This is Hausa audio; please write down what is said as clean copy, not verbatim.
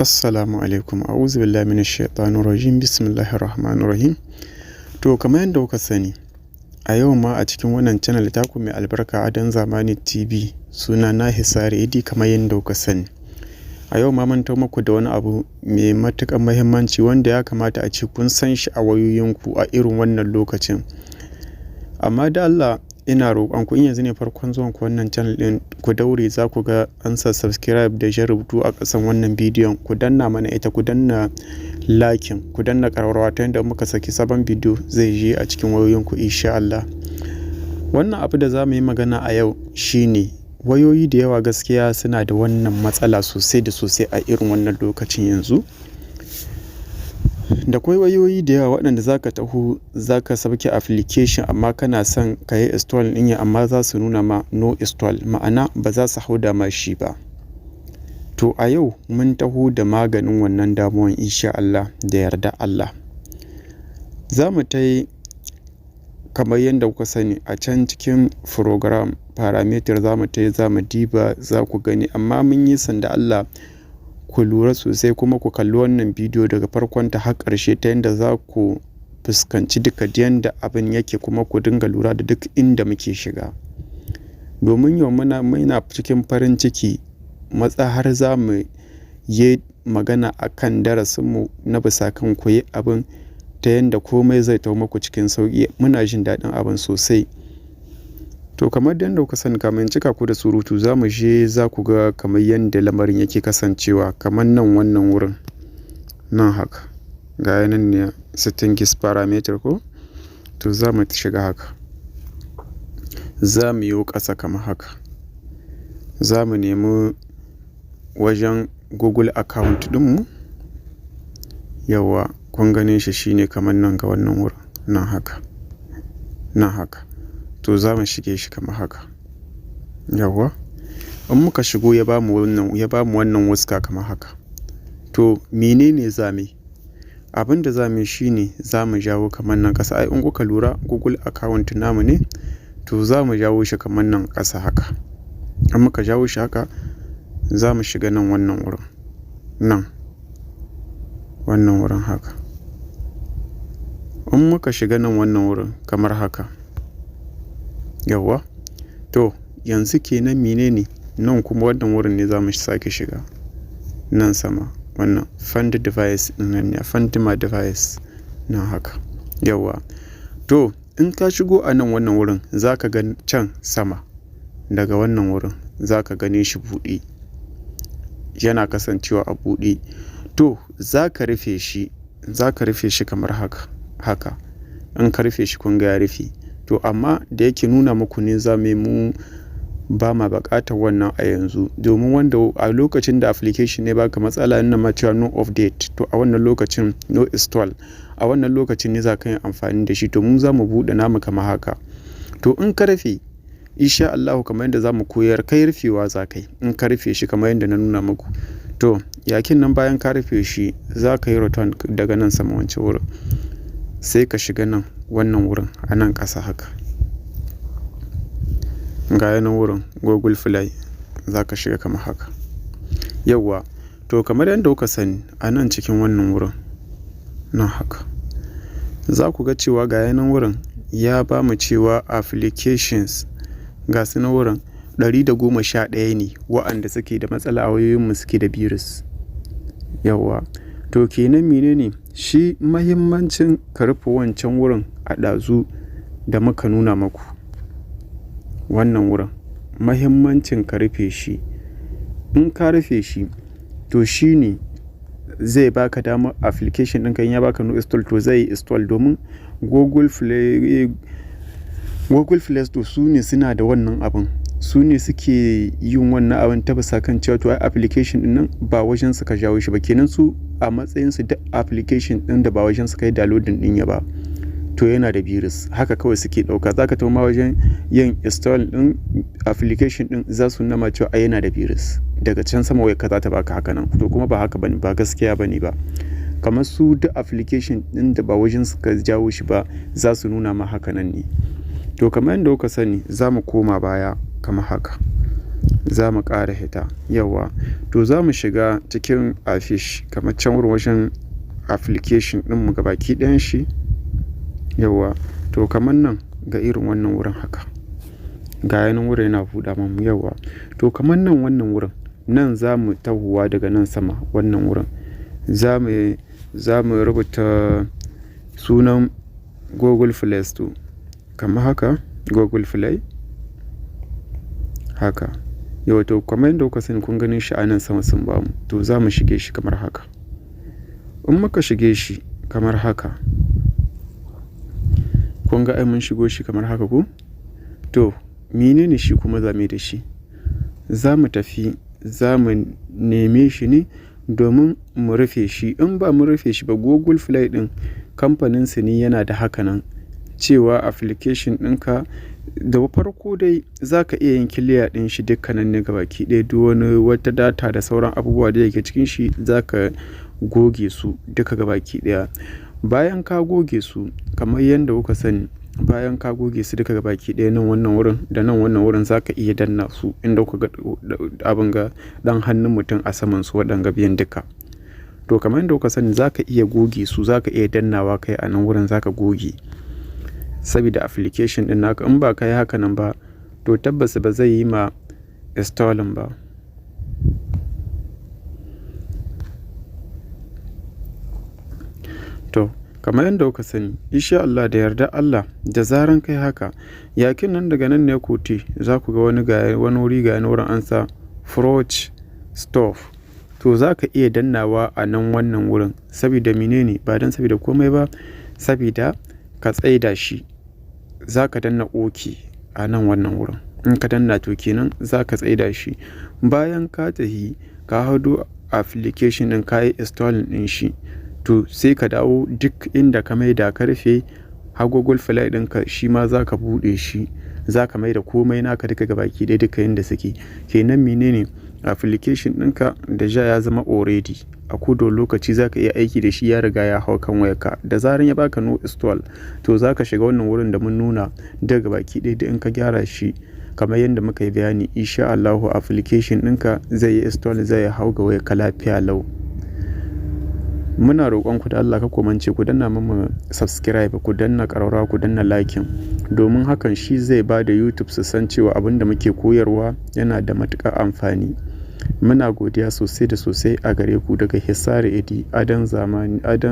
Assalamu alaikum, a'udhu billahi minash shaitanir rajim, bismillahir rahmanir rahim. To kamar yadda kuka sani, a yau ma a cikin wannan channel taku mai albarka Adon Zamani TV, suna na Hisari Idi kamar yadda kuka sani. A yau ma mun tawo muku da wani abu mai matuƙar muhimmanci wanda ya kamata a ce kun san shi a wayoyinku a irin wannan lokacin. Amma da Allah ina roƙon ku in yanzu ne farkon zuwan ku wannan channel din, ku daure za ku ga an sa subscribe da jan rubutu a ƙasan wannan bidiyon, ku danna mana ita, ku danna like, ku danna ƙararrawa ta yadda muka saki sabon bidiyo zai je a cikin wayoyinku insha Allah. Wannan abu da za mu yi magana a yau shine wayoyi da yawa gaskiya suna da wannan matsala sosai da sosai a irin wannan lokacin yanzu. Da kwai wayoyi da yawa waɗanda za ka taho za ka sauke application amma kana son ka yi install ɗin amma za su nuna ma no install, ma'ana ba za su hau da ma shi ba. To a yau mun taho da maganin wannan damuwan insha Allah da yarda Allah. Za mu ta yi kamar yadda kuka sani a can cikin program parameter za mu ta yi, za mu diba za ku gani, amma mun yi sanda Allah ku lura sosai kuma ku kalli wannan bidiyo daga farkon ta har ƙarshe ta yadda za ku fuskanci duka yadda abin yake kuma ku dinga lura da duk inda muke shiga. Domin yau muna cikin farin ciki matsa har za mu yi magana a kan darasinmu na bisa kan koyi abin ta yadda komai zai tawo muku cikin sauƙi. Muna jin daɗin abin sosai. To kamar yadda kuka sani, kamar cika ku da surutu, za mu je za ku ga kamar yadda lamarin yake kasancewa. Kamar nan wannan wurin nan haka ga yanan ne settings parameter ko, to za mu shiga haka, za mu yi ƙasa kamar haka, za mu nemi wajen Google account ɗinmu. Yawa kun gane shi shine kamar nan ga wannan wurin nan haka nan haka. To za mu shige shi kamar haka. Yawwa in muka shigo ya ba mu wannan wuska kamar haka. To menene za mu yi? Abin da za mu yi shine za mu jawo kamar nan ƙasa. Ai in kuka lura Google account namu ne, to za mu jawo shi kamar nan ƙasa haka. In muka jawo shi haka za mu shiga nan wannan wurin, nan wannan wurin haka. In muka shiga nan wannan wurin kamar haka. Yawwa to yanzu kenan menene nan kuma wannan wurin ne za mu sake shiga nan sama, wannan find device nan ne, find my device nan haka. Yawwa to in ka shigo a nan wannan wurin za ka ga can sama daga wannan wurin za ka gane shi buɗe, yana kasancewa a buɗe. To za ka rufe shi kamar haka. In ka rufe shi kun ga ya rufe. To amma da yake nuna muku ne za mu ba ma buƙatar wannan a yanzu, domin wanda a lokacin da application ne baka matsala nuna ma cewa no update, to a wannan lokacin no install, a wannan lokacin ne za ka yi amfani da shi. To mu za mu buɗe namu kamar haka. To in ka rufe insha Allah kamar yadda za mu koyar, kai rufewa za ka yi. In ka rufe shi kamar yadda na nuna muku, to yakin nan bayan ka rufe shi za ka yi return daga nan sama wancan wurin, sai ka shiga nan wannan wurin a nan ƙasa haka. Ga yanan wurin Google Play za ka shiga kamar haka. Yawwa to kamar yadda kuka sani a nan cikin wannan wurin nan haka za ku ga cewa ga yanan wurin ya ba mu cewa applications ga su na wurin 111 ne wa'anda suke da matsala a wayoyinmu, suke da virus. Yawwa to kenan menene shi mahimmancin ka rufe wancan wurin a ɗazu da muka nuna maku. Wannan wurin mahimmancin ka rufe shi. In ka rufe shi to shi ne zai baka damar application ɗinka in ya baka no install to zai install, domin Google Play Store su ne suna da wannan abin, su ne suke yin wannan abin ta bisa kan cewa to ai application din nan ba wajen su ka jawo shi ba, kenan su a matsayin su da application din da ba wajen su kai downloading din ya ba to yana da virus. Haka kawai suke dauka, zaka tawo ma wajen yin install din application din za su nuna ma cewa ai yana da virus, daga can sama wai ka za ta baka haka nan. To kuma ba haka bane, ba gaskiya bane ba. Kamar su da application din da ba wajen su ka jawo shi ba za su nuna ma haka nan ne. To kamar yadda kuka sani za mu koma baya kamar haka. za mu ƙara hita yawa. To za mu shiga cikin afish kamar can wajen application ɗinmu gabaki ɗayan shi yawa. To kamar nan ga irin wannan wurin haka ga yanan wurin yana buɗa mamu yawa. To kamar nan wannan wurin nan za mu tahowa daga nan sama wannan wurin za mu rubuta sunan Google Play Store kamar haka Google Play haka yawa. To kamar yadda kuka sani kun ganin shi a nan sama sun bamu. To za mu shige shi kamar haka. In muka shige shi kamar haka kun ga ai mun shigo shi kamar haka ko? To menene shi kuma za mu yi da shi? Za mu tafi za mu neme shi ne domin mu rufe shi. In ba mu rufe shi ba Google Play ɗin kamfanin su ne yana da hakanan cewa application ɗinka da farko dai za ka iya yin clear ɗin shi dukkanin ne gabaki ɗaya. Duk wani wata data da sauran abubuwa da yake cikin shi za ka goge su duka gabaki ɗaya. Bayan ka goge su kamar yadda kuka sani bayan ka goge su duka gabaki ɗaya nan wannan wurin da nan wannan wurin za ka iya danna su inda kuka ga abin ga ɗan hannun mutum a saman su waɗanga biyan duka. To kamar yadda kuka sani za ka iya goge su za ka iya dannawa kai a nan wurin za ka goge saboda application ɗin naka. In ba ka yi haka nan ba to tabbas ba zai yi ma installing ba. To kamar yadda kuka sani insha Allah da yarda Allah da zaran kai haka yakin nan daga nan ne kote za ku ga wani wuri ga wurin ansa Froch Stove. To za ka iya dannawa a nan wannan wurin saboda menene ba don saboda komai ba saboda ka tsaida shi za ka danna OK a nan wannan wurin. In ka danna to kenan za ka tsaida shi. Bayan ka tafi ka hado application ɗin ka yi installing ɗin shi to sai ka dawo duk inda ka maida karfe har Google Play ɗinka shi ma za ka buɗe shi za ka maida komai naka duka gabaki ɗaya duka yadda suke. Kenan menene application ɗinka da ja ya zama already a kodo lokaci za ka iya aiki da shi ya riga ya hau kan wayarka. Da zaran ya baka no install to za ka shiga wannan wurin da mun nuna daga baki ɗaya da in ka gyara shi kamar yadda muka yi bayani insha Allahu application ɗinka zai yi install zai hau ga wayarka lafiya lau. Muna roƙon ku da Allah ka komance ku danna mu subscribe ku danna ƙararrawa ku danna liking domin hakan shi zai ba da YouTube su san cewa abin da muke koyarwa yana da matuƙar amfani. Muna godiya sosai da sosai a gare ku daga Hisare Edi Adon Zamani Adon